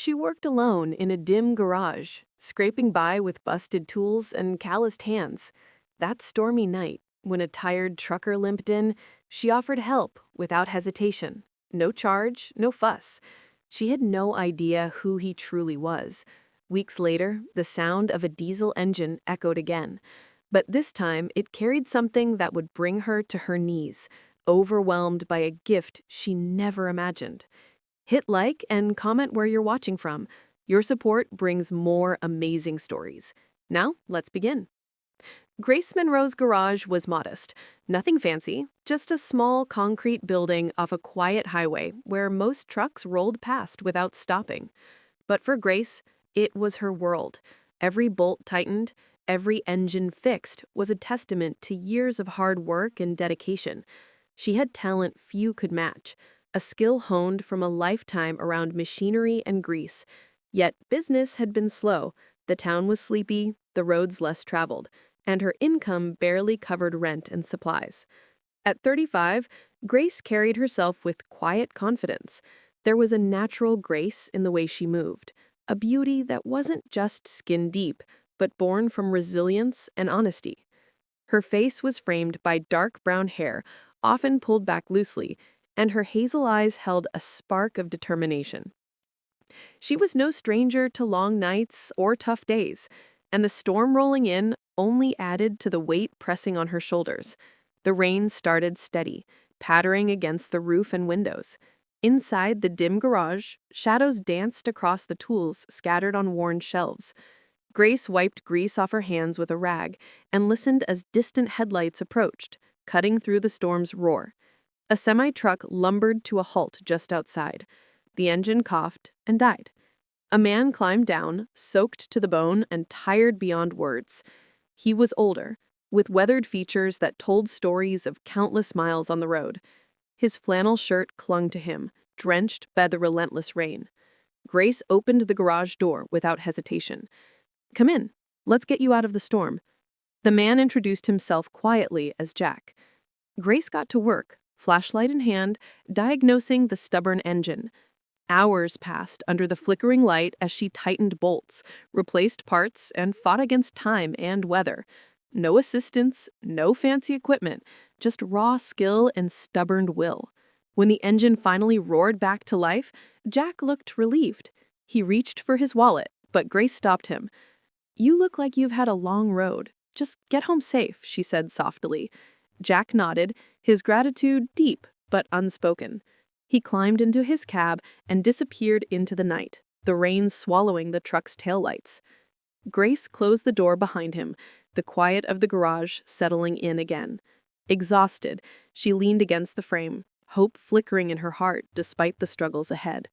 She worked alone in a dim garage, scraping by with busted tools and calloused hands. That stormy night, when a tired trucker limped in, she offered help without hesitation. No charge, no fuss. She had no idea who he truly was. Weeks later, the sound of a diesel engine echoed again. But this time, it carried something that would bring her to her knees, overwhelmed by a gift she never imagined. Hit like and comment where you're watching from. Your support brings more amazing stories. Now, let's begin. Grace Monroe's garage was modest. Nothing fancy, just a small concrete building off a quiet highway where most trucks rolled past without stopping. But for Grace, it was her world. Every bolt tightened, every engine fixed was a testament to years of hard work and dedication. She had talent few could match, a skill honed from a lifetime around machinery and grease. Yet business had been slow, the town was sleepy, the roads less traveled, and her income barely covered rent and supplies. At 35, Grace carried herself with quiet confidence. There was a natural grace in the way she moved, a beauty that wasn't just skin deep, but born from resilience and honesty. Her face was framed by dark brown hair, often pulled back loosely, and her hazel eyes held a spark of determination. She was no stranger to long nights or tough days, and the storm rolling in only added to the weight pressing on her shoulders. The rain started steady, pattering against the roof and windows. Inside the dim garage, shadows danced across the tools scattered on worn shelves. Grace wiped grease off her hands with a rag and listened as distant headlights approached, cutting through the storm's roar. A semi-truck lumbered to a halt just outside. The engine coughed and died. A man climbed down, soaked to the bone and tired beyond words. He was older, with weathered features that told stories of countless miles on the road. His flannel shirt clung to him, drenched by the relentless rain. Grace opened the garage door without hesitation. "Come in. Let's get you out of the storm." The man introduced himself quietly as Jack. Grace got to work, flashlight in hand, diagnosing the stubborn engine. Hours passed under the flickering light as she tightened bolts, replaced parts, and fought against time and weather. No assistance, no fancy equipment, just raw skill and stubborn will. When the engine finally roared back to life, Jack looked relieved. He reached for his wallet, but Grace stopped him. "You look like you've had a long road. Just get home safe," she said softly. Jack nodded, his gratitude deep but unspoken. He climbed into his cab and disappeared into the night, the rain swallowing the truck's taillights. Grace closed the door behind him, the quiet of the garage settling in again. Exhausted, she leaned against the frame, hope flickering in her heart despite the struggles ahead.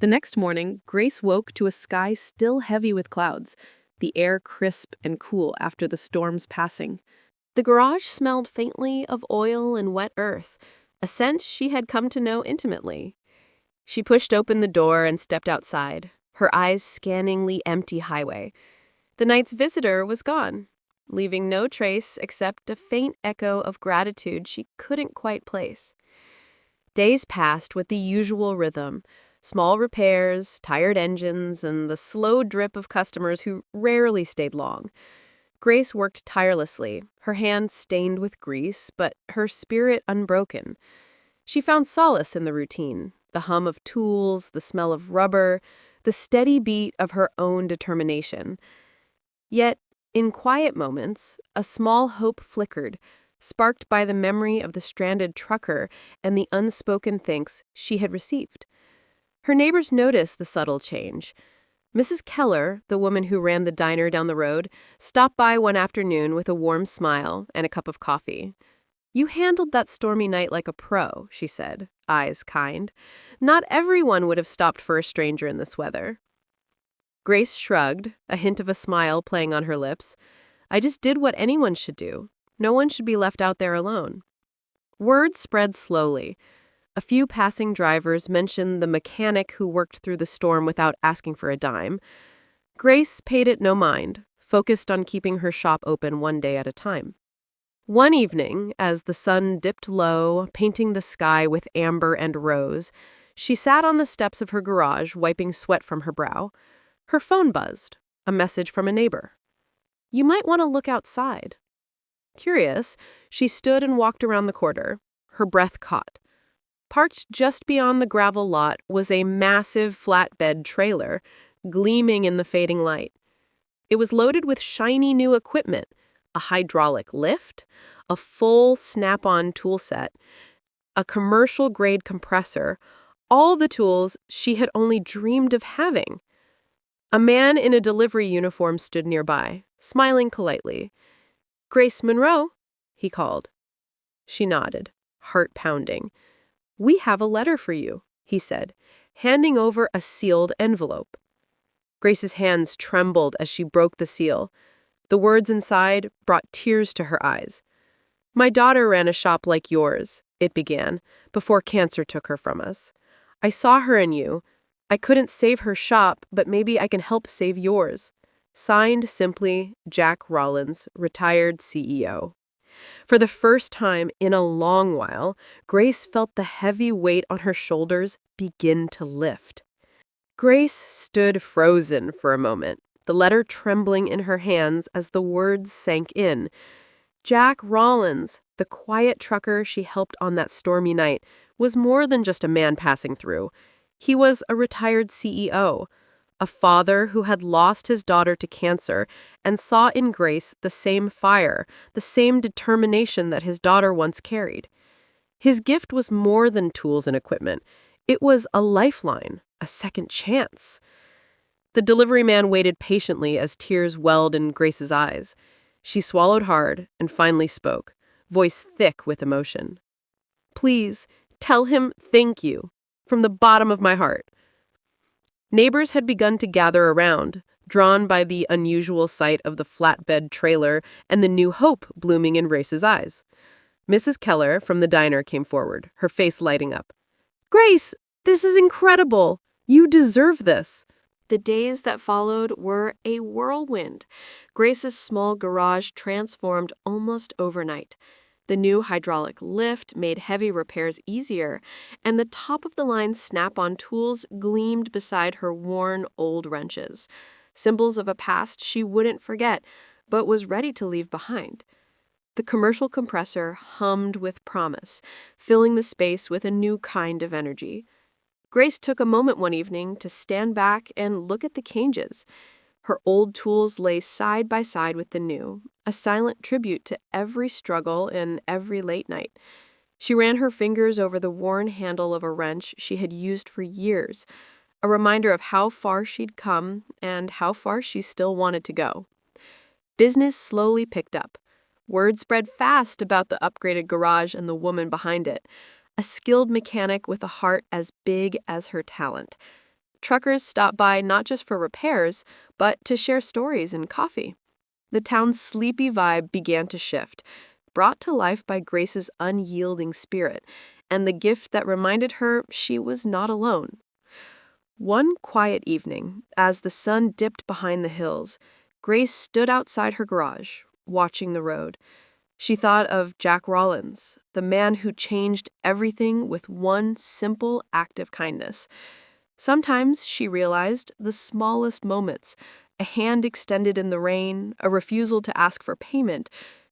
The next morning, Grace woke to a sky still heavy with clouds, the air crisp and cool after the storm's passing. The garage smelled faintly of oil and wet earth, a scent she had come to know intimately. She pushed open the door and stepped outside, her eyes scanning the empty highway. The night's visitor was gone, leaving no trace except a faint echo of gratitude she couldn't quite place. Days passed with the usual rhythm, small repairs, tired engines, and the slow drip of customers who rarely stayed long. Grace worked tirelessly, her hands stained with grease, but her spirit unbroken. She found solace in the routine, the hum of tools, the smell of rubber, the steady beat of her own determination. Yet, in quiet moments, a small hope flickered, sparked by the memory of the stranded trucker and the unspoken thanks she had received. Her neighbors noticed the subtle change. Mrs. Keller, the woman who ran the diner down the road, stopped by one afternoon with a warm smile and a cup of coffee. "You handled that stormy night like a pro," she said, eyes kind. "Not everyone would have stopped for a stranger in this weather." Grace shrugged, a hint of a smile playing on her lips. "I just did what anyone should do. No one should be left out there alone." Word spread slowly. A few passing drivers mentioned the mechanic who worked through the storm without asking for a dime. Grace paid it no mind, focused on keeping her shop open one day at a time. One evening, as the sun dipped low, painting the sky with amber and rose, She sat on the steps of her garage, wiping sweat from her brow. Her phone buzzed, a message from a neighbor. "You might want to look outside." Curious, she stood and walked around the corner, her breath caught. Parked just beyond the gravel lot was a massive flatbed trailer, gleaming in the fading light. It was loaded with shiny new equipment, a hydraulic lift, a full snap-on tool set, a commercial-grade compressor, all the tools she had only dreamed of having. A man in a delivery uniform stood nearby, smiling politely. "Grace Monroe," he called. She nodded, heart pounding. "We have a letter for you," he said, handing over a sealed envelope. Grace's hands trembled as she broke the seal. The words inside brought tears to her eyes. "My daughter ran a shop like yours," it began, "before cancer took her from us. I saw her in you. I couldn't save her shop, but maybe I can help save yours. Signed simply, Jack Rollins, retired CEO." For the first time in a long while, Grace felt the heavy weight on her shoulders begin to lift. Grace stood frozen for a moment, the letter trembling in her hands as the words sank in. Jack Rollins, the quiet trucker she helped on that stormy night, was more than just a man passing through. He was a retired CEO, a father who had lost his daughter to cancer and saw in Grace the same fire, the same determination that his daughter once carried. His gift was more than tools and equipment. It was a lifeline, a second chance. The delivery man waited patiently as tears welled in Grace's eyes. She swallowed hard and finally spoke, voice thick with emotion. "Please, tell him thank you, from the bottom of my heart." Neighbors had begun to gather around, drawn by the unusual sight of the flatbed trailer and the new hope blooming in Grace's eyes. Mrs. Keller from the diner came forward, her face lighting up. "Grace, this is incredible! You deserve this!" The days that followed were a whirlwind. Grace's small garage transformed almost overnight. The new hydraulic lift made heavy repairs easier, and the top-of-the-line snap-on tools gleamed beside her worn old wrenches, symbols of a past she wouldn't forget, but was ready to leave behind. The commercial compressor hummed with promise, filling the space with a new kind of energy. Grace took a moment one evening to stand back and look at the changes. Her old tools lay side by side with the new, a silent tribute to every struggle and every late night. She ran her fingers over the worn handle of a wrench she had used for years, a reminder of how far she'd come and how far she still wanted to go. Business slowly picked up. Word spread fast about the upgraded garage and the woman behind it, a skilled mechanic with a heart as big as her talent. Truckers stopped by not just for repairs, but to share stories and coffee. The town's sleepy vibe began to shift, brought to life by Grace's unyielding spirit and the gift that reminded her she was not alone. One quiet evening, as the sun dipped behind the hills, Grace stood outside her garage, watching the road. She thought of Jack Rollins, the man who changed everything with one simple act of kindness. Sometimes, she realized, the smallest moments, a hand extended in the rain, a refusal to ask for payment,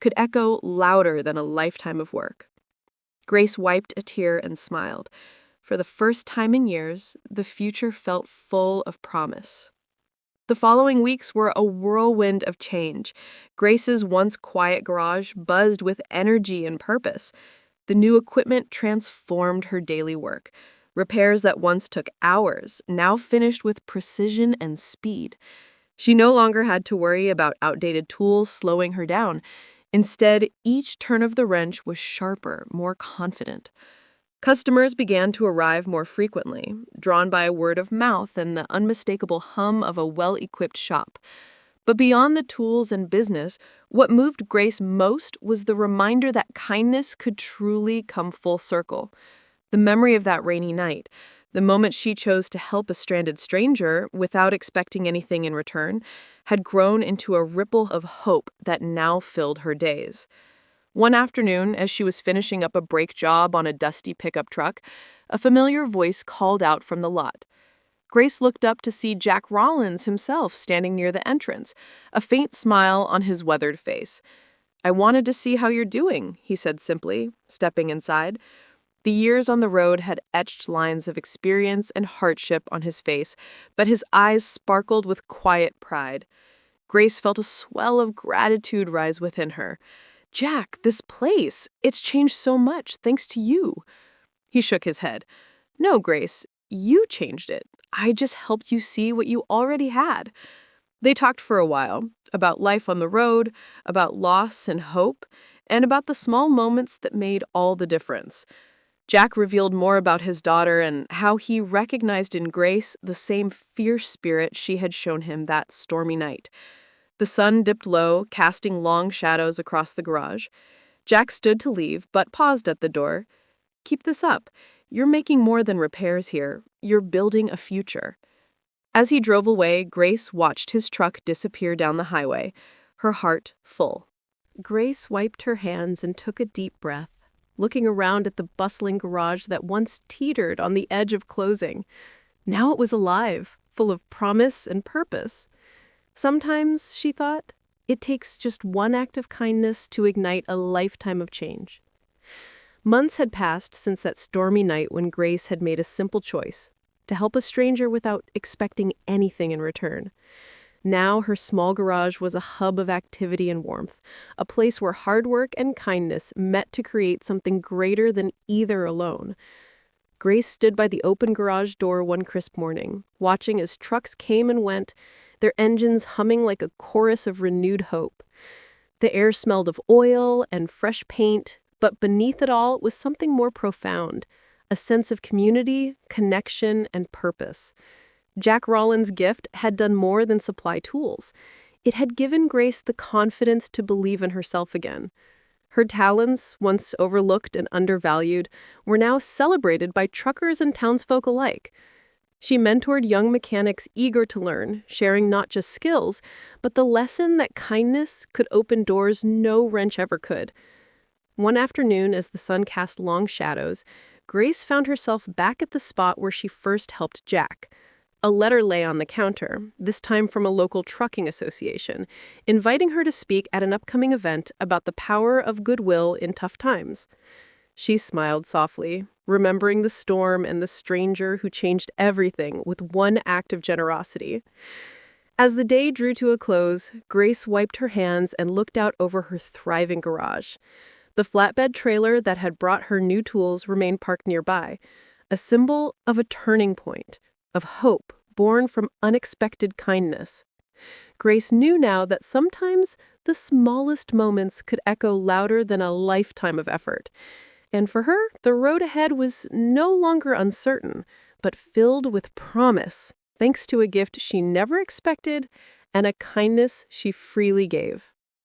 could echo louder than a lifetime of work. Grace wiped a tear and smiled. For the first time in years, the future felt full of promise. The following weeks were a whirlwind of change. Grace's once quiet garage buzzed with energy and purpose. The new equipment transformed her daily work. Repairs that once took hours now finished with precision and speed. She no longer had to worry about outdated tools slowing her down. Instead, each turn of the wrench was sharper, more confident. Customers began to arrive more frequently, drawn by word of mouth and the unmistakable hum of a well-equipped shop. But beyond the tools and business, what moved Grace most was the reminder that kindness could truly come full circle. The memory of that rainy night, the moment she chose to help a stranded stranger without expecting anything in return, had grown into a ripple of hope that now filled her days. One afternoon, as she was finishing up a brake job on a dusty pickup truck, A familiar voice called out from the lot. Grace looked up to see Jack Rollins himself standing near the entrance, a faint smile on his weathered face. "I wanted to see how you're doing," he said simply, stepping inside. The years on the road had etched lines of experience and hardship on his face, but his eyes sparkled with quiet pride. Grace felt a swell of gratitude rise within her. "Jack, this place, it's changed so much thanks to you." He shook his head. "No, Grace, you changed it. I just helped you see what you already had." They talked for a while, about life on the road, about loss and hope, and about the small moments that made all the difference. Jack revealed more about his daughter and how he recognized in Grace the same fierce spirit she had shown him that stormy night. The sun dipped low, casting long shadows across the garage. Jack stood to leave, but paused at the door. "Keep this up. You're making more than repairs here. You're building a future." As he drove away, Grace watched his truck disappear down the highway, her heart full. Grace wiped her hands and took a deep breath, looking around at the bustling garage that once teetered on the edge of closing. Now it was alive, full of promise and purpose. Sometimes, she thought, it takes just one act of kindness to ignite a lifetime of change. Months had passed since that stormy night when Grace had made a simple choice: to help a stranger without expecting anything in return. Now her small garage was a hub of activity and warmth, a place where hard work and kindness met to create something greater than either alone. Grace stood by the open garage door one crisp morning, watching as trucks came and went, their engines humming like a chorus of renewed hope. The air smelled of oil and fresh paint, but beneath it all was something more profound: a sense of community, connection, and purpose. Jack Rollins' gift had done more than supply tools. It had given Grace the confidence to believe in herself again. Her talents, once overlooked and undervalued, were now celebrated by truckers and townsfolk alike. She mentored young mechanics eager to learn, sharing not just skills, but the lesson that kindness could open doors no wrench ever could. One afternoon, as the sun cast long shadows, Grace found herself back at the spot where she first helped Jack. A letter lay on the counter, this time from a local trucking association, inviting her to speak at an upcoming event about the power of goodwill in tough times. She smiled softly, remembering the storm and the stranger who changed everything with one act of generosity. As the day drew to a close, Grace wiped her hands and looked out over her thriving garage. The flatbed trailer that had brought her new tools remained parked nearby, a symbol of a turning point, of hope born from unexpected kindness. Grace knew now that sometimes the smallest moments could echo louder than a lifetime of effort. And for her, the road ahead was no longer uncertain, but filled with promise, thanks to a gift she never expected and a kindness she freely gave.